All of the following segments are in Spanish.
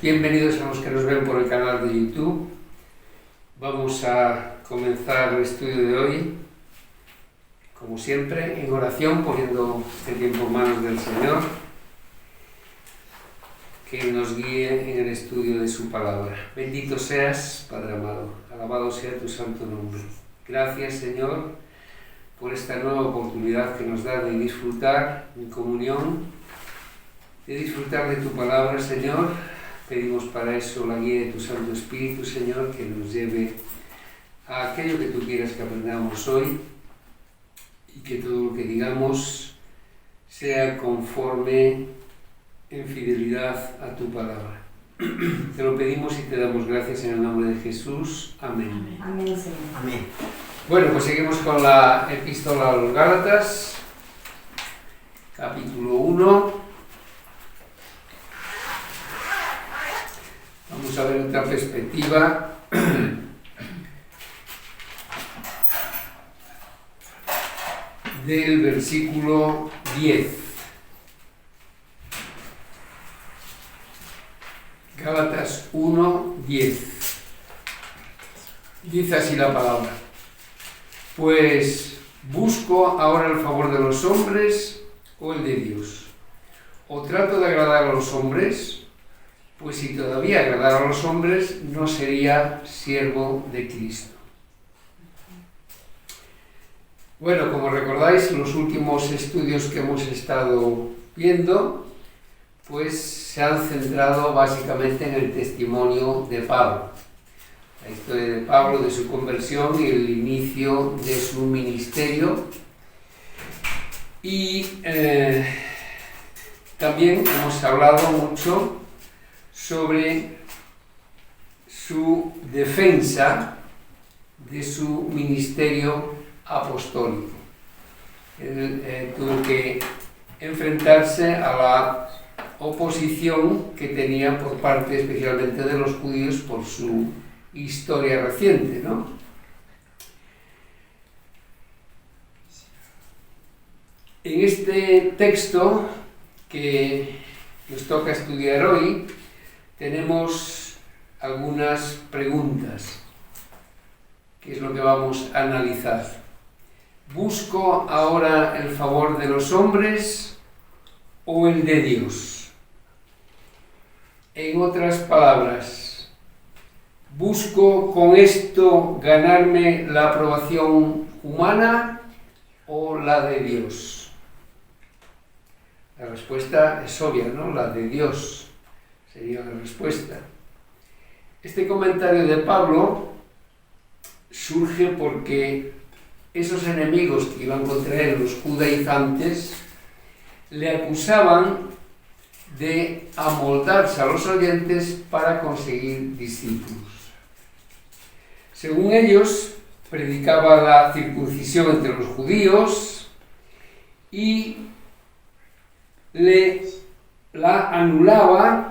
Bienvenidos a los que nos ven por el canal de YouTube. Vamos a comenzar el estudio de hoy, como siempre, en oración, poniendo este tiempo en manos del Señor, que nos guíe en el estudio de su palabra. Bendito seas, Padre amado, alabado sea tu santo nombre. Gracias, Señor, por esta nueva oportunidad que nos da de disfrutar en comunión, de disfrutar de tu palabra, Señor. Pedimos para eso la guía de tu Santo Espíritu, Señor, que nos lleve a aquello que tú quieras que aprendamos hoy y que todo lo que digamos sea conforme en fidelidad a tu palabra. Te lo pedimos y te damos gracias en el nombre de Jesús. Amén. Amén, Señor. Amén. Bueno, pues seguimos con la epístola a los Gálatas, capítulo 1. Vamos a ver otra perspectiva. Del versículo 10. Gálatas 1, 10. Dice así la palabra: Pues busco ahora el favor de los hombres o el de Dios. ¿O trato de agradar a los hombres? Pues si todavía agradara a los hombres, no sería siervo de Cristo. Bueno, como recordáis, los últimos estudios que hemos estado viendo, pues se han centrado básicamente en el testimonio de Pablo. La historia de Pablo, de su conversión y el inicio de su ministerio. Y también hemos hablado mucho sobre su defensa de su ministerio apostólico. Él tuvo que enfrentarse a la oposición que tenía por parte especialmente de los judíos por su historia reciente, ¿no? En este texto que nos toca estudiar hoy, tenemos algunas preguntas, que es lo que vamos a analizar. ¿Busco ahora el favor de los hombres o el de Dios? En otras palabras, ¿busco con esto ganarme la aprobación humana o la de Dios? La respuesta es obvia, ¿no? La de Dios sería la respuesta. Este comentario de Pablo surge porque esos enemigos que iban contra él, los judaizantes, le acusaban de amoldarse a los oyentes para conseguir discípulos. Según ellos, predicaba la circuncisión entre los judíos y la anulaba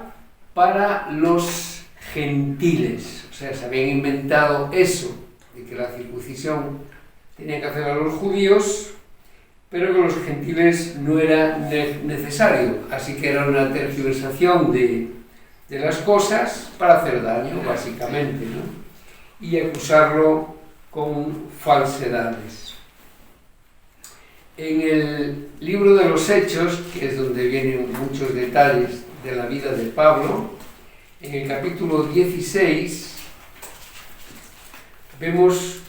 para los gentiles. O sea, se habían inventado eso, de que la circuncisión tenía que hacer a los judíos, pero que los gentiles no era necesario. Así que era una tergiversación de las cosas para hacer daño, básicamente, ¿no? Y acusarlo con falsedades. En el libro de los Hechos, que es donde vienen muchos detalles de la vida de Pablo, en el capítulo 16, vemos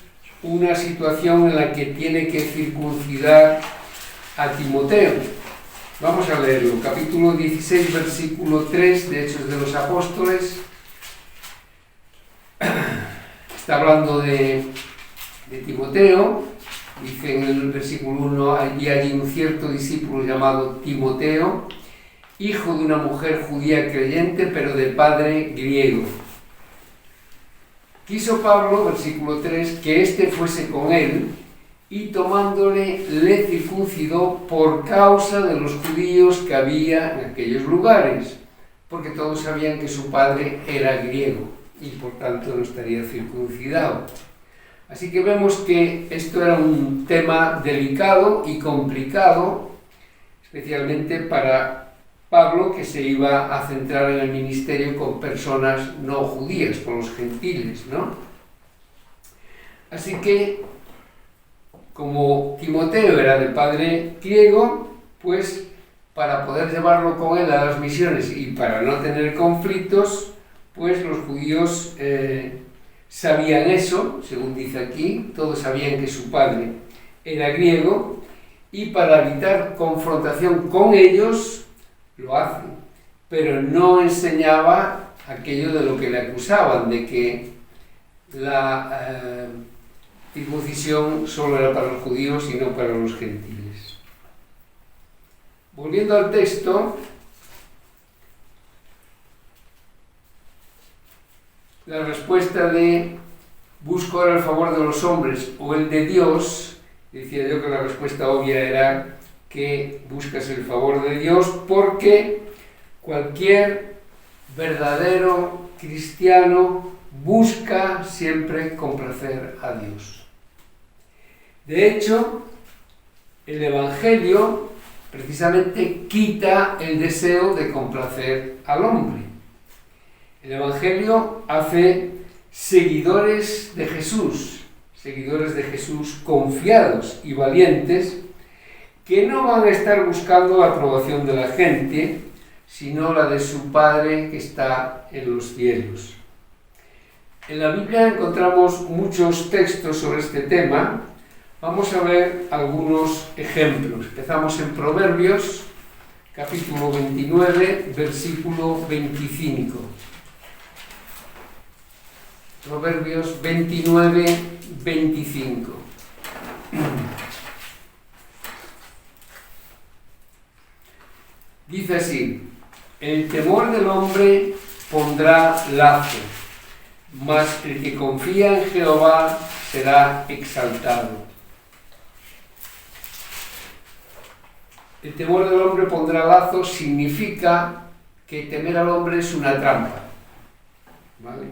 una situación en la que tiene que circuncidar a Timoteo. Vamos a leerlo, capítulo 16, versículo 3 de Hechos de los Apóstoles. Está hablando de Timoteo. Dice en el versículo 1, había allí un cierto discípulo llamado Timoteo, hijo de una mujer judía creyente, pero de padre griego. Quiso Pablo, versículo 3, que éste fuese con él, y tomándole le circuncidó por causa de los judíos que había en aquellos lugares, porque todos sabían que su padre era griego, y por tanto no estaría circuncidado. Así que vemos que esto era un tema delicado y complicado, especialmente para Pablo que se iba a centrar en el ministerio con personas no judías, con los gentiles, ¿no? Así que, como Timoteo era de padre griego, pues para poder llevarlo con él a las misiones y para no tener conflictos, pues los judíos sabían eso, según dice aquí, todos sabían que su padre era griego, y para evitar confrontación con ellos, lo hacen, pero no enseñaba aquello de lo que le acusaban, de que la circuncisión solo era para los judíos y no para los gentiles. Volviendo al texto, la respuesta de busco ahora el favor de los hombres o el de Dios, decía yo que la respuesta obvia era que buscas el favor de Dios, porque cualquier verdadero cristiano busca siempre complacer a Dios. De hecho, el Evangelio precisamente quita el deseo de complacer al hombre. El Evangelio hace seguidores de Jesús confiados y valientes, que no van a estar buscando la aprobación de la gente, sino la de su Padre que está en los cielos. En la Biblia encontramos muchos textos sobre este tema. Vamos a ver algunos ejemplos. Empezamos en Proverbios, capítulo 29, versículo 25. Proverbios 29, 25. Dice así: el temor del hombre pondrá lazo, mas el que confía en Jehová será exaltado. El temor del hombre pondrá lazo significa que temer al hombre es una trampa, ¿vale?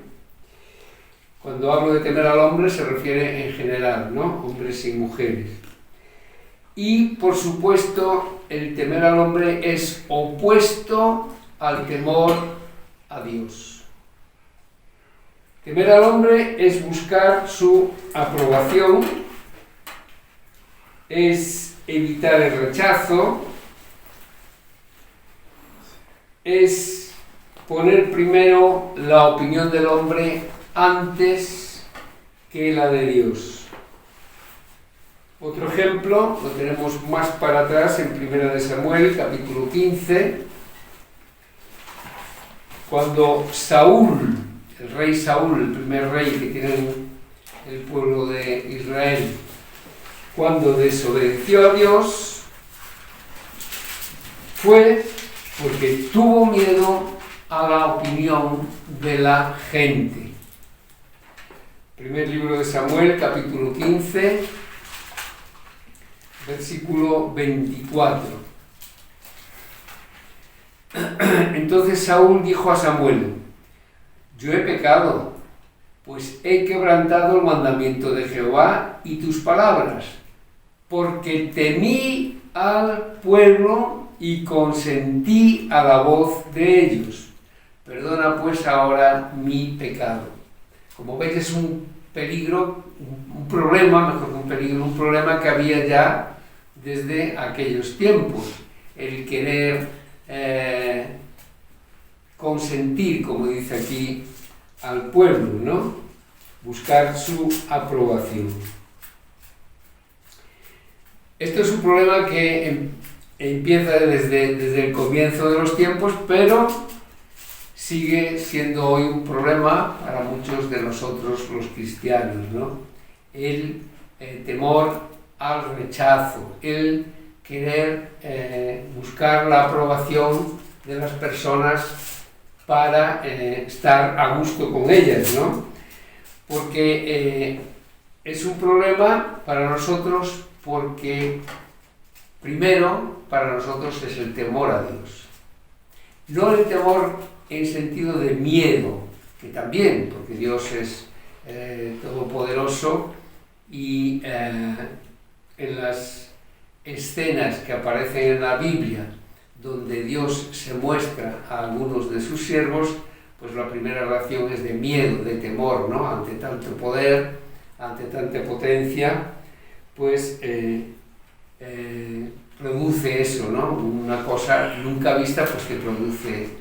Cuando hablo de temer al hombre se refiere en general, ¿no? Hombres y mujeres. Y, por supuesto, el temer al hombre es opuesto al temor a Dios. Temer al hombre es buscar su aprobación, es evitar el rechazo, es poner primero la opinión del hombre antes que la de Dios. Otro ejemplo lo tenemos más para atrás en 1 de Samuel, capítulo 15, cuando Saúl, el rey Saúl, el primer rey que tiene el pueblo de Israel, cuando desobedeció a Dios, fue porque tuvo miedo a la opinión de la gente. Primer libro de Samuel, capítulo 15, versículo 24. Entonces Saúl dijo a Samuel: yo he pecado, pues he quebrantado el mandamiento de Jehová y tus palabras, porque temí al pueblo y consentí a la voz de ellos. Perdona pues ahora mi pecado. Como veis, es un peligro, un problema, mejor que un peligro, un problema que había ya desde aquellos tiempos, el querer consentir, como dice aquí, al pueblo, ¿no? Buscar su aprobación. Esto es un problema que empieza desde el comienzo de los tiempos, pero sigue siendo hoy un problema para muchos de nosotros los cristianos, ¿no? El temor al rechazo, el querer buscar la aprobación de las personas para estar a gusto con ellas, ¿no? Porque es un problema para nosotros, porque primero para nosotros es el temor a Dios. No el temor en sentido de miedo, que también, porque Dios es todopoderoso y en las escenas que aparecen en la Biblia donde Dios se muestra a algunos de sus siervos, pues la primera reacción es de miedo, de temor, ¿no? Ante tanto poder, ante tanta potencia, pues produce eso, ¿no? Una cosa nunca vista, pues que produce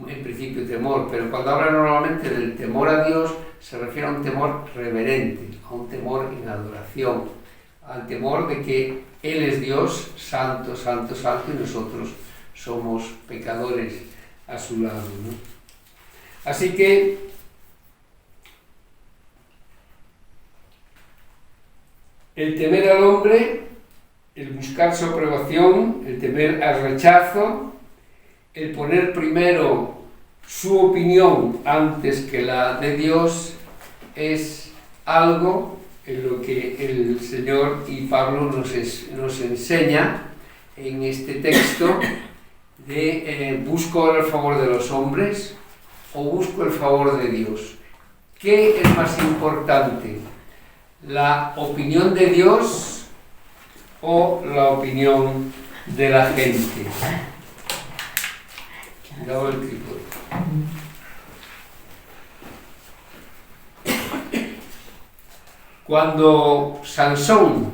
en principio temor, pero cuando habla normalmente del temor a Dios, se refiere a un temor reverente, a un temor en adoración, al temor de que Él es Dios, santo, santo, santo, y nosotros somos pecadores a su lado, ¿no? Así que el temer al hombre, el buscar su aprobación, el temer al rechazo, el poner primero su opinión antes que la de Dios, es algo en lo que el Señor y Pablo nos enseña en este texto de busco el favor de los hombres o busco el favor de Dios. ¿Qué es más importante? ¿La opinión de Dios o la opinión de la gente? Dado el trípode. Cuando Sansón,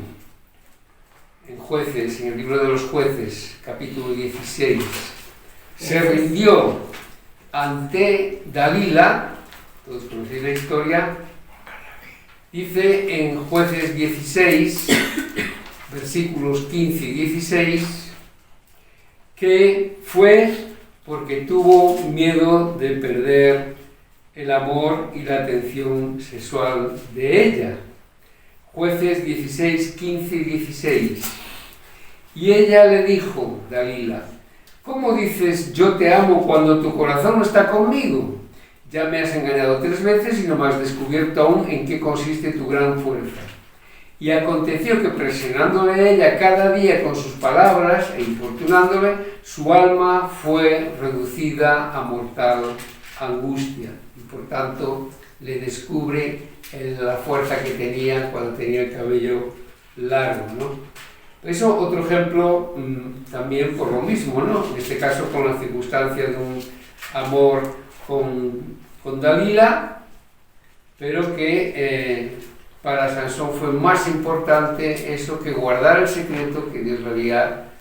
en Jueces, en el libro de los Jueces, capítulo 16, se rindió ante Dalila, todos conocéis la historia, dice en Jueces 16, versículos 15 y 16, que fue porque tuvo miedo de perder el amor y la atención sexual de ella. Jueces 16, 15 y 16. Y ella le dijo, Dalila, ¿cómo dices yo te amo cuando tu corazón no está conmigo? Ya me has engañado 3 veces y no me has descubierto aún en qué consiste tu gran fuerza. Y aconteció que presionándole a ella cada día con sus palabras e importunándole, su alma fue reducida a mortal angustia. Y por tanto le descubre la fuerza que tenía cuando tenía el cabello largo, ¿no? Eso otro ejemplo también por lo mismo, ¿no? En este caso con la circunstancia de un amor con Dalila, pero que para Sansón fue más importante eso que guardar el secreto que Dios le había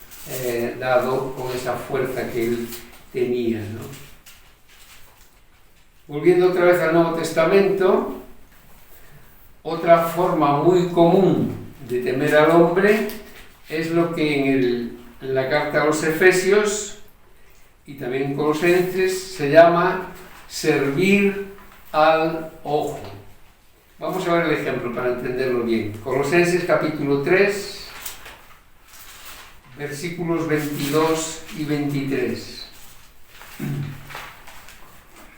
dado con esa fuerza que él tenía, ¿no? Volviendo otra vez al Nuevo Testamento, otra forma muy común de temer al hombre es lo que en la carta a los Efesios y también en Colosenses se llama servir al ojo. Vamos a ver el ejemplo para entenderlo bien. Colosenses capítulo 3, versículos 22 y 23.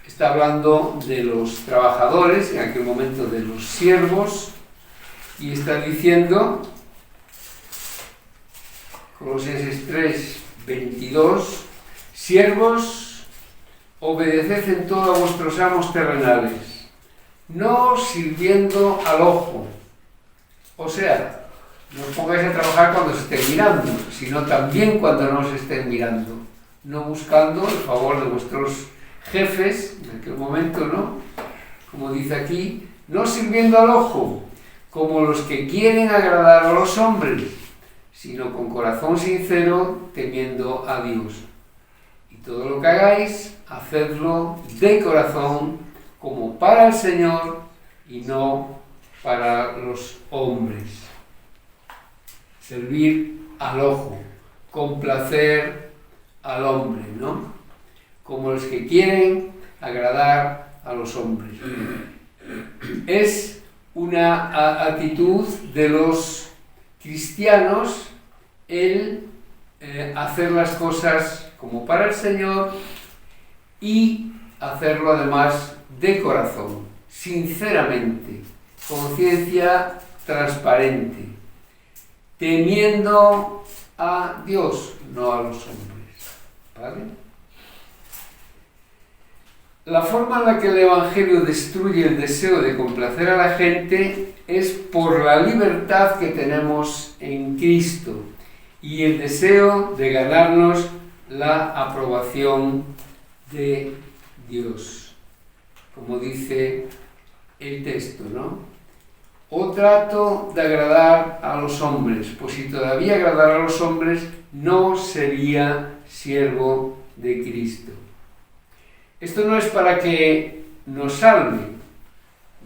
Está hablando de los trabajadores, en aquel momento de los siervos, y está diciendo, Colosenses 3, 22, siervos, obedeced en todo a vuestros amos terrenales, no sirviendo al ojo. O sea, no os pongáis a trabajar cuando se estén mirando, sino también cuando no se estén mirando, no buscando el favor de vuestros jefes, en aquel momento, ¿no? Como dice aquí, no sirviendo al ojo, como los que quieren agradar a los hombres, sino con corazón sincero, temiendo a Dios. Y todo lo que hagáis, hacedlo de corazón, como para el Señor y no para los hombres. Servir al ojo, complacer al hombre, ¿no? Como los que quieren agradar a los hombres. Es una actitud de los cristianos el hacer las cosas como para el Señor y hacerlo además de corazón, sinceramente, conciencia transparente, temiendo a Dios, no a los hombres. ¿Vale? La forma en la que el Evangelio destruye el deseo de complacer a la gente es por la libertad que tenemos en Cristo y el deseo de ganarnos la aprobación de Dios, como dice el texto, ¿no? O trato de agradar a los hombres, pues si todavía agradara a los hombres, no sería siervo de Cristo. Esto no es para que nos salve,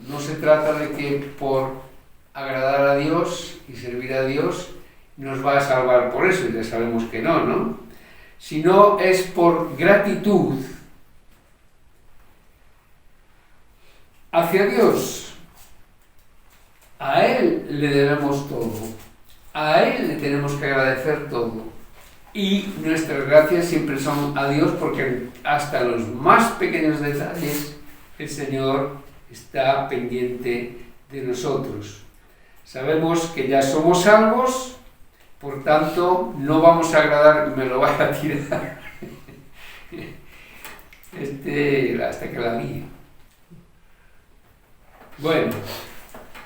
no se trata de que por agradar a Dios y servir a Dios nos va a salvar por eso, ya sabemos que no, ¿no? Sino es por gratitud hacia Dios. A Él le debemos todo, a Él le tenemos que agradecer todo. Y nuestras gracias siempre son a Dios, porque hasta los más pequeños detalles el Señor está pendiente de nosotros. Sabemos que ya somos salvos, por tanto no vamos a agradar, me lo voy a tirar hasta que la líe. Bueno,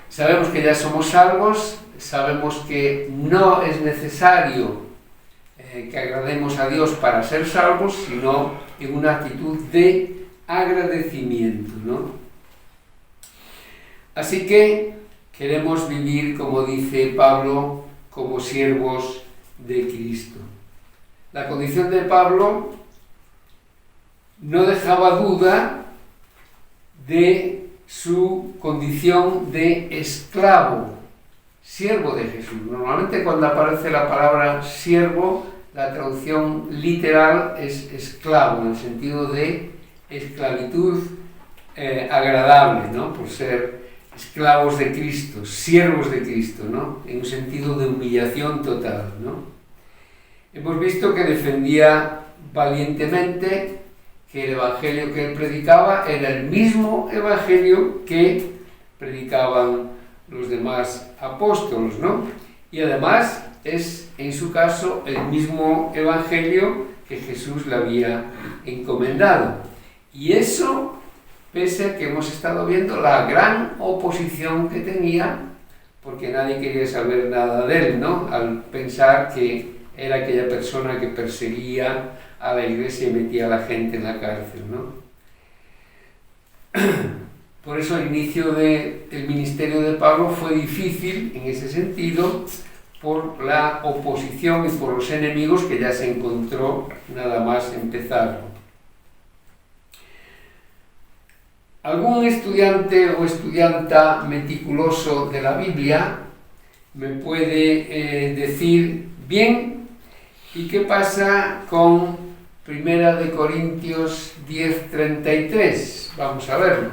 sabemos que ya somos salvos, sabemos que no es necesario que agrademos a Dios para ser salvos, sino en una actitud de agradecimiento, ¿no? Así que queremos vivir, como dice Pablo, como siervos de Cristo. La condición de Pablo no dejaba duda de su condición de esclavo, siervo de Jesús. Normalmente cuando aparece la palabra siervo, la traducción literal es esclavo, en el sentido de esclavitud agradable, ¿no? Por ser esclavos de Cristo, siervos de Cristo, ¿no? En un sentido de humillación total, ¿no? Hemos visto que defendía valientemente que el evangelio que él predicaba era el mismo evangelio que predicaban los demás apóstolos, ¿no? Y además es, en su caso, el mismo evangelio que Jesús le había encomendado. Y eso, pese a que hemos estado viendo la gran oposición que tenía, porque nadie quería saber nada de él, ¿no? Al pensar que era aquella persona que perseguía a la iglesia y metía a la gente en la cárcel, ¿no? Por eso el inicio del ministerio de Pablo fue difícil en ese sentido, por la oposición y por los enemigos que ya se encontró nada más empezar. Algún estudiante o estudianta meticuloso de la Biblia me puede decir, bien, ¿y qué pasa con 1 de Corintios 10:33? Vamos a verlo.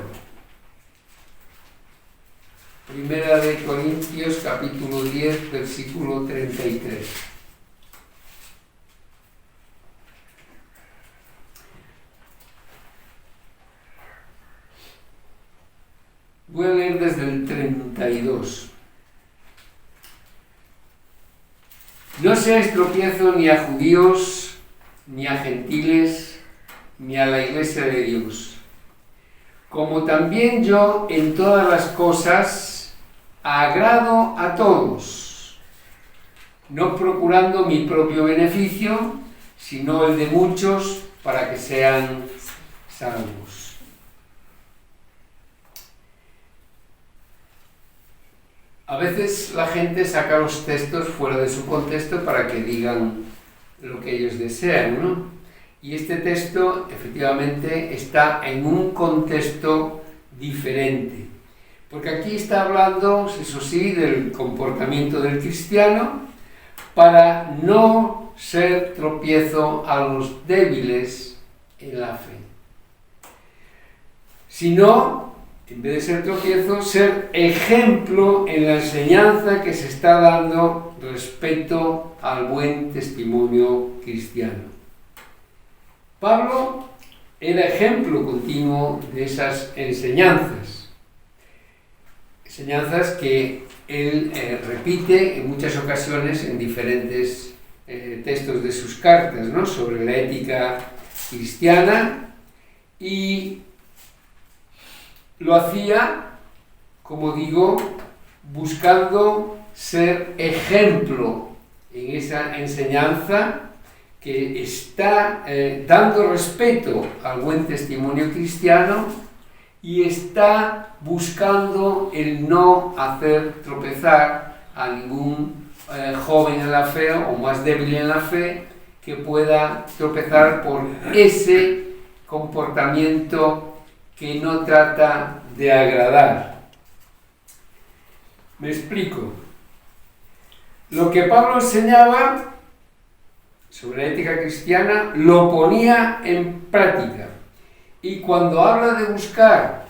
1 de Corintios capítulo 10, versículo 33. Voy a leer desde el 32. No seáis tropiezo ni a judíos, ni a gentiles, ni a la iglesia de Dios. Como también yo en todas las cosas agrado a todos, no procurando mi propio beneficio, sino el de muchos para que sean salvos. A veces la gente saca los textos fuera de su contexto para que digan lo que ellos desean, ¿no? Y este texto efectivamente está en un contexto diferente. Porque aquí está hablando, eso sí, del comportamiento del cristiano para no ser tropiezo a los débiles en la fe. Sino, en vez de ser tropiezo, ser ejemplo en la enseñanza que se está dando respecto al buen testimonio cristiano. Pablo era ejemplo continuo de esas enseñanzas que él repite en muchas ocasiones en diferentes textos de sus cartas, ¿no? Sobre la ética cristiana, y lo hacía, como digo, buscando ser ejemplo en esa enseñanza que está dando respeto al buen testimonio cristiano y está buscando el no hacer tropezar a ningún joven en la fe o más débil en la fe que pueda tropezar por ese comportamiento que no trata de agradar. Me explico. Lo que Pablo enseñaba sobre la ética cristiana lo ponía en práctica. Y cuando habla de buscar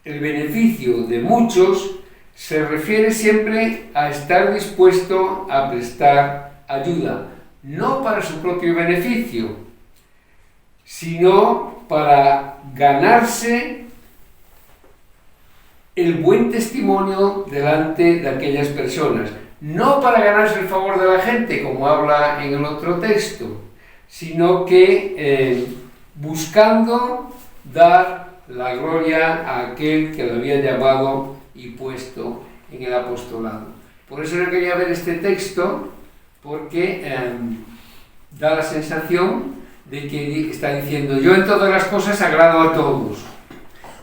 el beneficio de muchos, se refiere siempre a estar dispuesto a prestar ayuda, no para su propio beneficio, sino para ganarse el buen testimonio delante de aquellas personas. No para ganarse el favor de la gente, como habla en el otro texto, sino que buscando dar la gloria a aquel que lo había llamado y puesto en el apostolado. Por eso yo quería ver este texto, porque da la sensación de que está diciendo: yo en todas las cosas agrado a todos.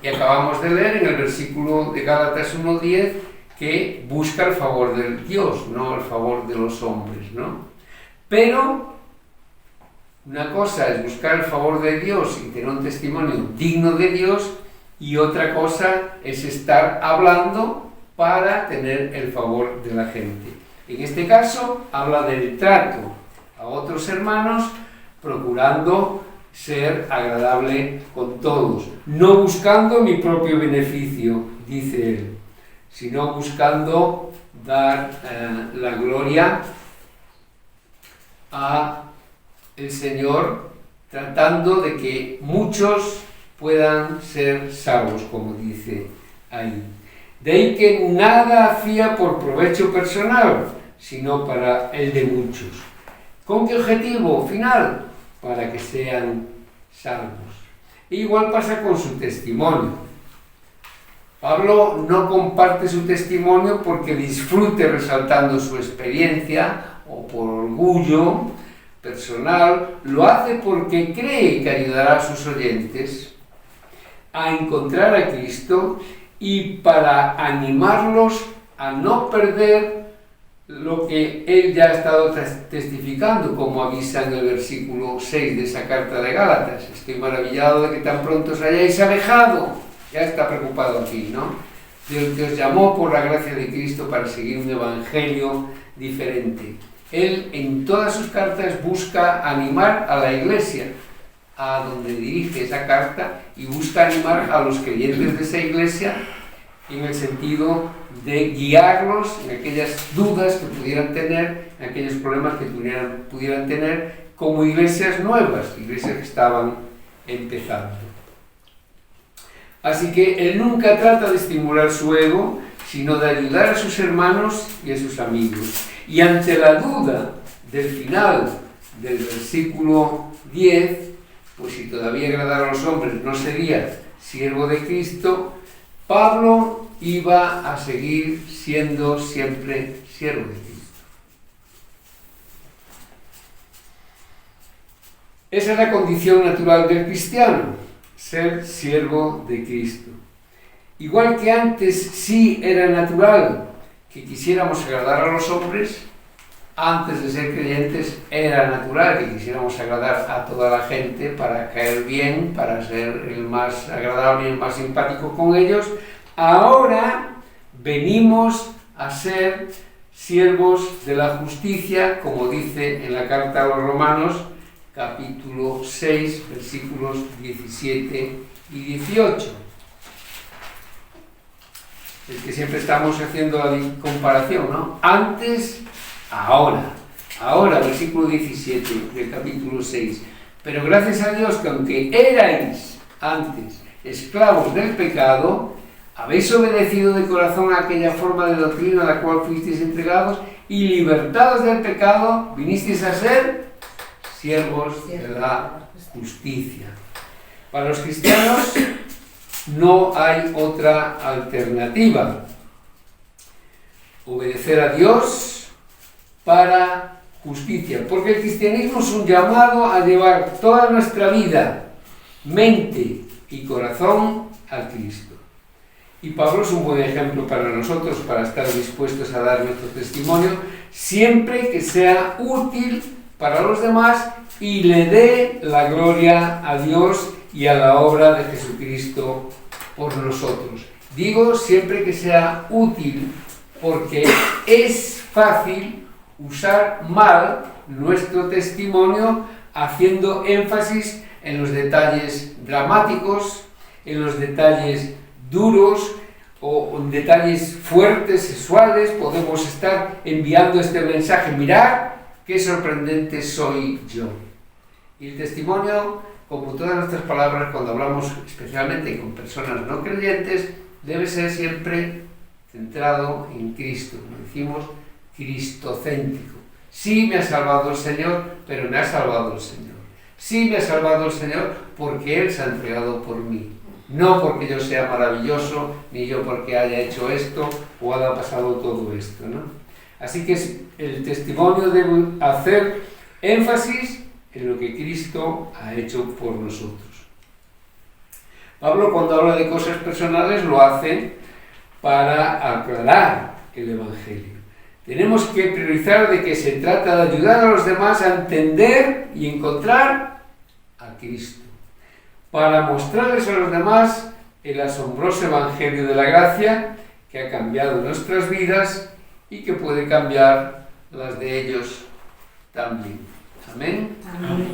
Y acabamos de leer en el versículo de Gálatas 1:10 que busca el favor de Dios, no el favor de los hombres, ¿no? Pero una cosa es buscar el favor de Dios y tener un testimonio digno de Dios, y otra cosa es estar hablando para tener el favor de la gente. En este caso habla del trato a otros hermanos, procurando ser agradable con todos, no buscando mi propio beneficio, dice él, sino buscando dar la gloria a el Señor, tratando de que muchos puedan ser salvos, como dice ahí. De ahí que nada hacía por provecho personal, sino para el de muchos. ¿Con qué objetivo final? Para que sean salvos. E igual pasa con su testimonio. Pablo no comparte su testimonio porque disfrute resaltando su experiencia o por orgullo personal, lo hace porque cree que ayudará a sus oyentes a encontrar a Cristo y para animarlos a no perder lo que él ya ha estado testificando, como avisa en el versículo 6 de esa carta de Gálatas. Estoy maravillado de que tan pronto os hayáis alejado. Ya está preocupado aquí, ¿no? Del que os llamó por la gracia de Cristo para seguir un evangelio diferente. Él en todas sus cartas busca animar a la iglesia, a donde dirige esa carta, y busca animar a los creyentes de esa iglesia en el sentido de guiarlos en aquellas dudas que pudieran tener, en aquellos problemas que pudieran tener, como iglesias nuevas, iglesias que estaban empezando. Así que él nunca trata de estimular su ego, sino de ayudar a sus hermanos y a sus amigos. Y ante la duda del final del versículo 10, pues si todavía agradara a los hombres no sería siervo de Cristo, Pablo iba a seguir siendo siempre siervo de Cristo. Esa es la condición natural del cristiano, ser siervo de Cristo. Igual que antes sí era natural que quisiéramos agradar a los hombres, antes de ser creyentes era natural que quisiéramos agradar a toda la gente para caer bien, para ser el más agradable y el más simpático con ellos. Ahora venimos a ser siervos de la justicia, como dice en la carta a los Romanos, capítulo 6, versículos 17 y 18. Es que siempre estamos haciendo la comparación, ¿no? Antes, ahora. Ahora, versículo 17 del capítulo 6. Pero gracias a Dios que aunque erais antes esclavos del pecado, habéis obedecido de corazón a aquella forma de doctrina a la cual fuisteis entregados, y libertados del pecado, vinisteis a ser siervos de la justicia. Para los cristianos no hay otra alternativa. Obedecer a Dios para justicia, porque el cristianismo es un llamado a llevar toda nuestra vida, mente y corazón al Cristo. Y Pablo es un buen ejemplo para nosotros, para estar dispuestos a dar nuestro testimonio, siempre que sea útil para los demás y le dé la gloria a Dios y a la obra de Jesucristo por nosotros. Digo siempre que sea útil, porque es fácil usar mal nuestro testimonio haciendo énfasis en los detalles dramáticos, en los detalles duros o en detalles fuertes, sexuales. Podemos estar enviando este mensaje: mirad qué sorprendente soy yo. Y el testimonio, como todas nuestras palabras, cuando hablamos especialmente con personas no creyentes, debe ser siempre centrado en Cristo. Como decimos, cristocéntrico. Sí me ha salvado el Señor, pero me ha salvado el Señor. Sí me ha salvado el Señor porque Él se ha entregado por mí. No porque yo sea maravilloso, ni yo porque haya hecho esto o haya pasado todo esto, ¿no? Así que el testimonio debe hacer énfasis en lo que Cristo ha hecho por nosotros. Pablo, cuando habla de cosas personales, lo hace para aclarar el Evangelio. Tenemos que priorizar de que se trata de ayudar a los demás a entender y encontrar a Cristo, para mostrarles a los demás el asombroso Evangelio de la gracia que ha cambiado nuestras vidas y que puede cambiar las de ellos también. Amén. Amén.